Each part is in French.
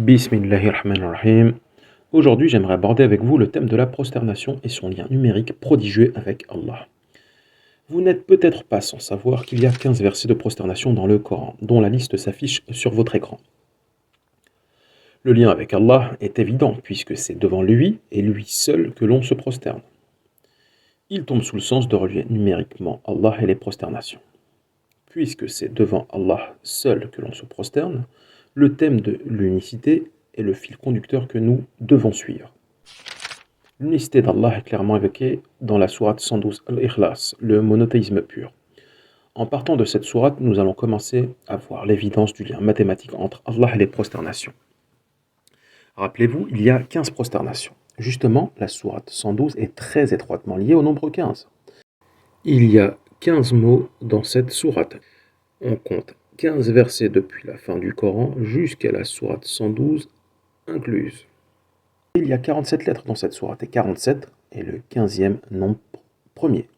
Bismillahirrahmanirrahim. Aujourd'hui, j'aimerais aborder avec vous le thème de la prosternation et son lien numérique prodigieux avec Allah. Vous n'êtes peut-être pas sans savoir qu'il y a 15 versets de prosternation dans le Coran, dont la liste s'affiche sur votre écran. Le lien avec Allah est évident, puisque c'est devant lui et lui seul que l'on se prosterne. Il tombe sous le sens de relier numériquement Allah et les prosternations. Puisque c'est devant Allah seul que l'on se prosterne, le thème de l'unicité est le fil conducteur que nous devons suivre. L'unicité d'Allah est clairement évoquée dans la sourate 112 Al-Ikhlas, le monothéisme pur. En partant de cette sourate, nous allons commencer à voir l'évidence du lien mathématique entre Allah et les prosternations. Rappelez-vous, il y a 15 prosternations. Justement, la sourate 112 est très étroitement liée au nombre 15. Il y a 15 mots dans cette sourate. On compte 15 versets depuis la fin du Coran jusqu'à la sourate 112 incluse. Il y a 47 lettres dans cette sourate et 47 est le 15e nombre premier.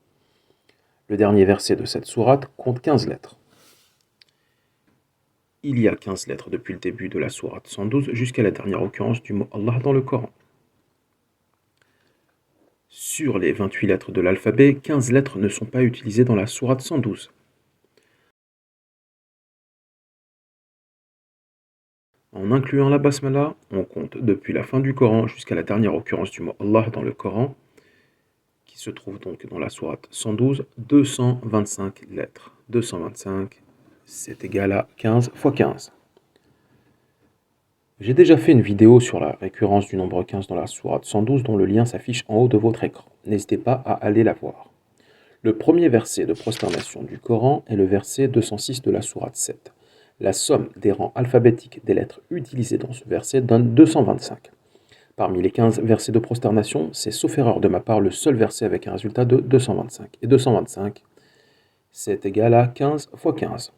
Le dernier verset de cette sourate compte 15 lettres. Il y a 15 lettres depuis le début de la sourate 112 jusqu'à la dernière occurrence du mot Allah dans le Coran. Sur les 28 lettres de l'alphabet, 15 lettres ne sont pas utilisées dans la sourate 112. En incluant la basmala, on compte depuis la fin du Coran jusqu'à la dernière occurrence du mot Allah dans le Coran, qui se trouve donc dans la sourate 112, 225 lettres. 225, c'est égal à 15 fois 15. J'ai déjà fait une vidéo sur la récurrence du nombre 15 dans la sourate 112 dont le lien s'affiche en haut de votre écran. N'hésitez pas à aller la voir. Le premier verset de prosternation du Coran est le verset 206 de la sourate 7. La somme des rangs alphabétiques des lettres utilisées dans ce verset donne 225. Parmi les 15 versets de prosternation, c'est sauf erreur de ma part le seul verset avec un résultat de 225. Et 225, c'est égal à 15 fois 15.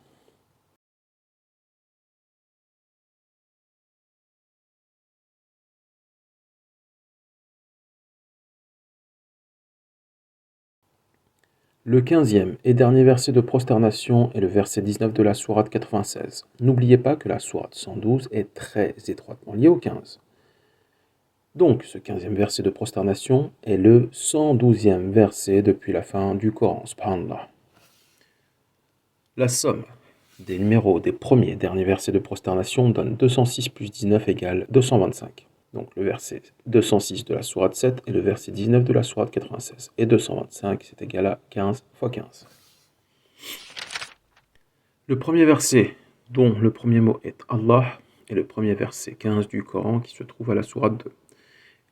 Le 15e et dernier verset de prosternation est le verset 19 de la sourate 96. N'oubliez pas que la sourate 112 est très étroitement liée au 15. Donc, ce 15e verset de prosternation est le 112e verset depuis la fin du Coran. Subhanallah. La somme des numéros des premiers et derniers versets de prosternation donne 206 plus 19 égale 225. Donc le verset 206 de la sourate 7 et le verset 19 de la sourate 96. Et 225, c'est égal à 15 fois 15. Le premier verset, dont le premier mot est Allah, est le premier verset 15 du Coran qui se trouve à la sourate 2.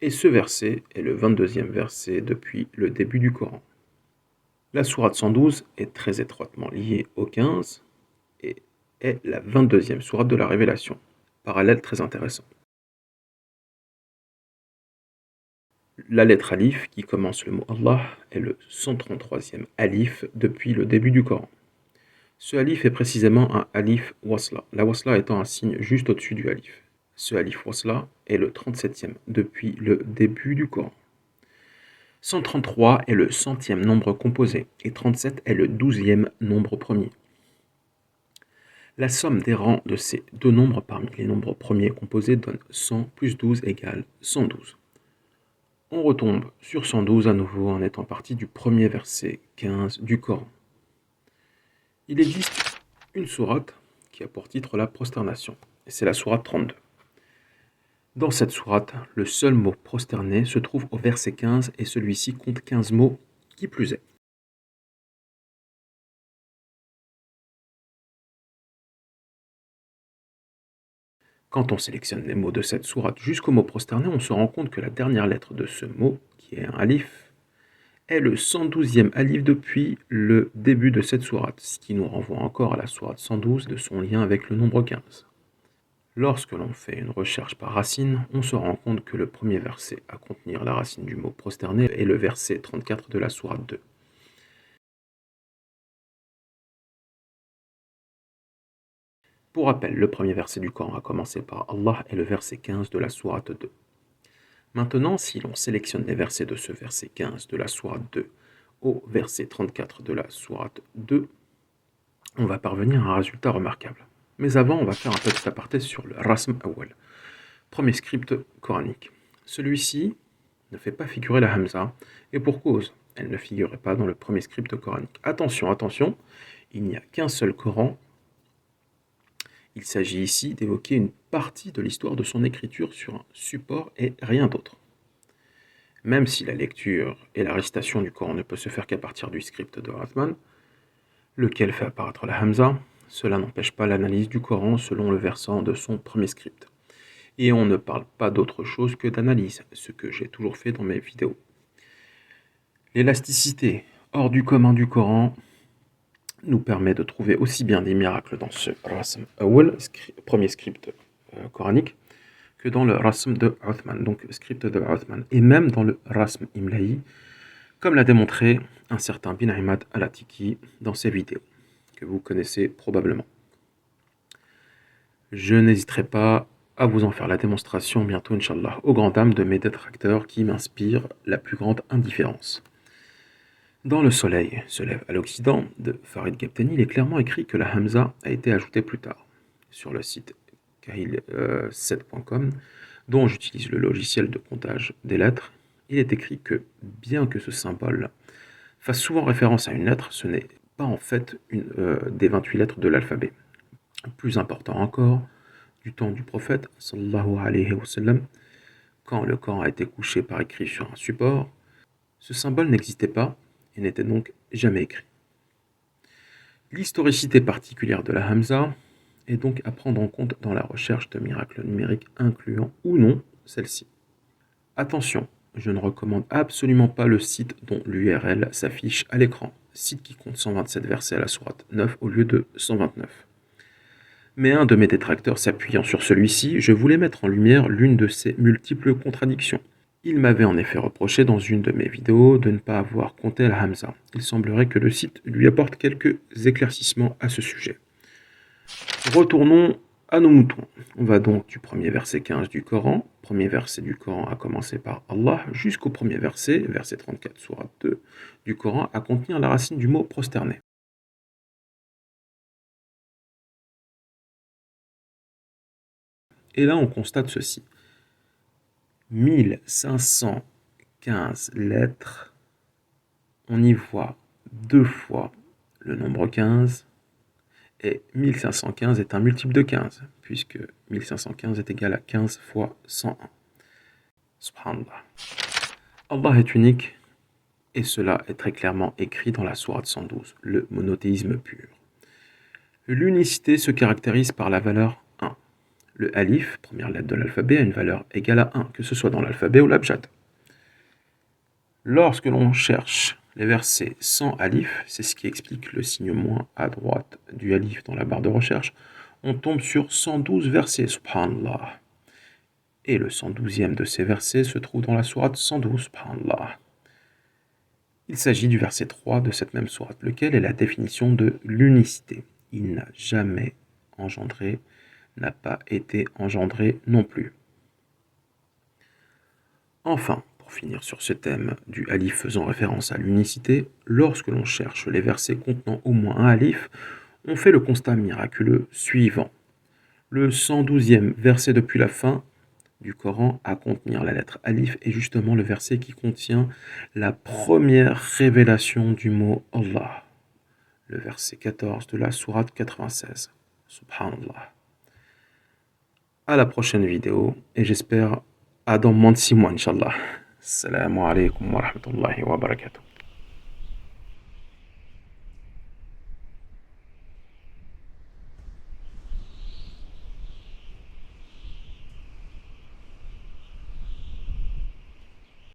Et ce verset est le 22e verset depuis le début du Coran. La sourate 112 est très étroitement liée au 15 et est la 22e sourate de la Révélation. Parallèle très intéressant. La lettre alif qui commence le mot Allah est le 133e alif depuis le début du Coran. Ce alif est précisément un alif wasla, la wasla étant un signe juste au-dessus du alif. Ce alif wasla est le 37e depuis le début du Coran. 133 est le 100e nombre composé et 37 est le 12e nombre premier. La somme des rangs de ces deux nombres parmi les nombres premiers composés donne 100 plus 12 égale 112. On retombe sur 112 à nouveau en étant parti du premier verset 15 du Coran. Il existe une sourate qui a pour titre la prosternation, et c'est la sourate 32. Dans cette sourate, le seul mot prosterné se trouve au verset 15 et celui-ci compte 15 mots qui plus est. Quand on sélectionne les mots de cette sourate jusqu'au mot prosterné, on se rend compte que la dernière lettre de ce mot, qui est un alif, est le 112e alif depuis le début de cette sourate, ce qui nous renvoie encore à la sourate 112 de son lien avec le nombre 15. Lorsque l'on fait une recherche par racine, on se rend compte que le premier verset à contenir la racine du mot prosterné est le verset 34 de la sourate 2. Pour rappel, le premier verset du Coran à commencer par Allah est le verset 15 de la sourate 2. Maintenant, si l'on sélectionne les versets de ce verset 15 de la sourate 2 au verset 34 de la sourate 2, on va parvenir à un résultat remarquable. Mais avant, on va faire un petit aparté sur le rasm awal. Premier script coranique. Celui-ci ne fait pas figurer la Hamza, et pour cause, elle ne figurait pas dans le premier script coranique. Attention, attention, il n'y a qu'un seul Coran. Il s'agit ici d'évoquer une partie de l'histoire de son écriture sur un support et rien d'autre. Même si la lecture et la récitation du Coran ne peut se faire qu'à partir du script de Uthman, lequel fait apparaître la Hamza, cela n'empêche pas l'analyse du Coran selon le versant de son premier script. Et on ne parle pas d'autre chose que d'analyse, ce que j'ai toujours fait dans mes vidéos. L'élasticité hors du commun du Coran nous permet de trouver aussi bien des miracles dans ce Rasm Awal, premier script coranique, que dans le Rasm de Uthman, donc script de Uthman, et même dans le Rasm Imla'i, comme l'a démontré un certain Bin Imad al-Atiki dans ses vidéos, que vous connaissez probablement. Je n'hésiterai pas à vous en faire la démonstration bientôt, Inch'Allah, aux grandes dames de mes détracteurs qui m'inspirent la plus grande indifférence. Dans Le Soleil se lève à l'Occident de Farid Gabtani, il est clairement écrit que la Hamza a été ajoutée plus tard. Sur le site kahil7.com, dont j'utilise le logiciel de comptage des lettres, il est écrit que, bien que ce symbole fasse souvent référence à une lettre, ce n'est pas en fait une des 28 lettres de l'alphabet. Plus important encore, du temps du prophète, sallallahu alayhi wa sallam, quand le Coran a été couché par écrit sur un support, ce symbole n'existait pas et n'était donc jamais écrit. L'historicité particulière de la Hamza est donc à prendre en compte dans la recherche de miracles numériques incluant ou non celle-ci. Attention, je ne recommande absolument pas le site dont l'URL s'affiche à l'écran, site qui compte 127 versets à la sourate 9 au lieu de 129. Mais un de mes détracteurs s'appuyant sur celui-ci, je voulais mettre en lumière l'une de ces multiples contradictions. Il m'avait en effet reproché dans une de mes vidéos de ne pas avoir compté la Hamza. Il semblerait que le site lui apporte quelques éclaircissements à ce sujet. Retournons à nos moutons. On va donc du premier verset 15 du Coran, premier verset du Coran à commencer par Allah, jusqu'au premier verset, verset 34, sourate 2 du Coran, à contenir la racine du mot prosterné. Et là, on constate ceci. 1515 lettres, on y voit deux fois le nombre 15, et 1515 est un multiple de 15, puisque 1515 est égal à 15 fois 101. Subhanallah. Allah est unique, et cela est très clairement écrit dans la sourate 112, le monothéisme pur. L'unicité se caractérise par la valeur 1. Le alif, première lettre de l'alphabet, a une valeur égale à 1, que ce soit dans l'alphabet ou l'abjad. Lorsque l'on cherche les versets sans alif, c'est ce qui explique le signe moins à droite du alif dans la barre de recherche, on tombe sur 112 versets, subhanallah. Et le 112e de ces versets se trouve dans la sourate 112, subhanallah. Il s'agit du verset 3 de cette même sourate, lequel est la définition de l'unicité. Il n'a jamais engendré, n'a pas été engendré non plus. Enfin, pour finir sur ce thème du alif faisant référence à l'unicité, lorsque l'on cherche les versets contenant au moins un alif, on fait le constat miraculeux suivant. Le 112e verset depuis la fin du Coran à contenir la lettre alif est justement le verset qui contient la première révélation du mot Allah. Le verset 14 de la sourate 96. Subhanallah. À la prochaine vidéo, et j'espère à dans moins de 6 mois, Inch'Allah. Assalamu alaikum wa rahmatullahi wa barakatuh.